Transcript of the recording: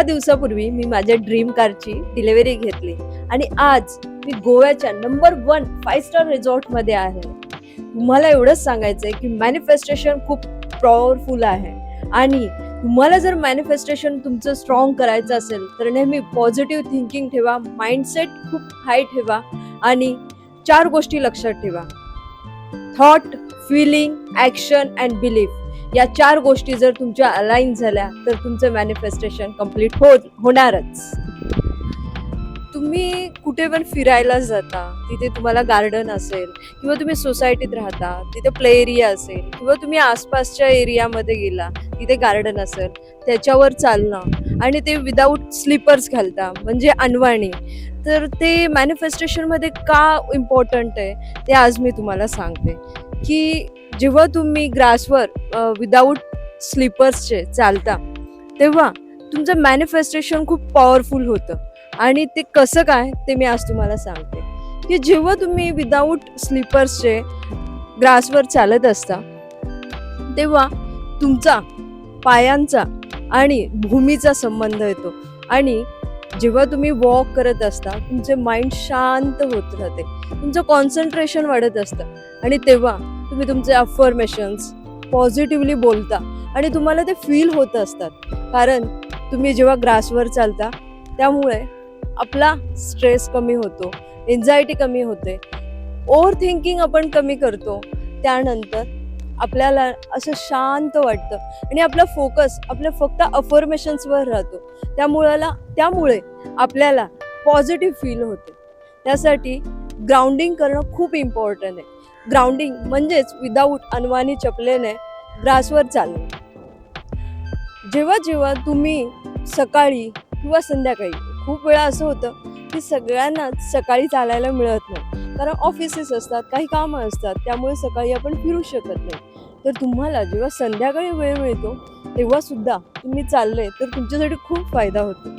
6 दिवसापूर्वी मी माझ्या ड्रीम कारची डिलिव्हरी घेतली आणि आज मी गोव्याच्या नंबर 1 5 स्टार रिसॉर्टमध्ये आहे. तुम्हाला एवढंच सांगायचं आहे की मॅनिफेस्टेशन खूप पॉवरफुल आहे आणि तुम्हाला जर मॅनिफेस्टेशन तुमचं स्ट्रॉंग करायचं असेल तर नेहमी पॉझिटिव्ह थिंकिंग ठेवा, माइंडसेट खूप हाय ठेवा आणि 4 गोष्टी लक्षात ठेवा. Thought, feeling, action and belief या 4 गोष्टी जर तुमच्या अलाइन झाल्या तर तुमचं मॅनिफेस्टेशन कम्प्लीट होणारच. तुम्ही कुठे पण फिरायला जाता, तिथे तुम्हाला गार्डन असेल किंवा तुम्ही सोसायटीत राहता तिथे प्ले एरिया असेल किंवा तुम्ही आसपासच्या एरियामध्ये गेला तिथे गार्डन असेल, त्याच्यावर चालणं आणि ते विदाऊट स्लीपर्स घालता म्हणजे अनवाणी, तर ते मॅनिफेस्टेशनमध्ये का इम्पॉर्टंट आहे ते आज मी तुम्हाला सांगते. की जेव्हा तुम्ही ग्रासवर विदाऊट स्लीपर्सचे चालता तेव्हा तुमचं मॅनिफेस्टेशन खूप पॉवरफुल होतं आणि ते कसं काय ते मी आज तुम्हाला सांगते. की जेव्हा तुम्ही विदाऊट स्लीपर्सचे ग्रासवर चालत असता तेव्हा तुमचा पायांचा आणि भूमीचा संबंध येतो आणि जेव्हा तुम्ही वॉक करत असता तुमचे माइंड शांत होत राहते, तुमचं कॉन्सन्ट्रेशन वाढत असतं आणि तेव्हा तुम्ही तुमचे अफर्मेशन्स पॉझिटिव्हली बोलता आणि तुम्हाला ते फील होत असतात. कारण तुम्ही जेव्हा ग्रासवर चालता त्यामुळे आपला स्ट्रेस कमी होतो, एन्झायटी कमी होते, ओव्हर थिंकिंग आपण कमी करतो. त्यानंतर आपल्याला असं शांत वाटतं आणि आपला फोकस आपल्या फक्त अफर्मेशन्सवर राहतो. त्यामुळे आपल्याला पॉझिटिव्ह फील होते. त्यासाठी ग्राउंडिंग करणं खूप इम्पॉर्टंट आहे. ग्राउंडिंग म्हणजेच विदाऊट अनवाणी चपलेने ग्रासवर चालणं. जेव्हा जेव्हा तुम्ही सकाळी किंवा संध्याकाळी, खूप वेळा असं होतं की सगळ्यांनाच सकाळी चालायला मिळत नाही कारण ऑफिसेस असतात, काही कामं असतात, त्यामुळे सकाळी आपण फिरू शकत नाही. तर तुम्हाला जेव्हा संध्याकाळी वेळ मिळतो तेव्हा सुद्धा तुम्ही चालले तर तुमच्यासाठी खूप फायदा होतो.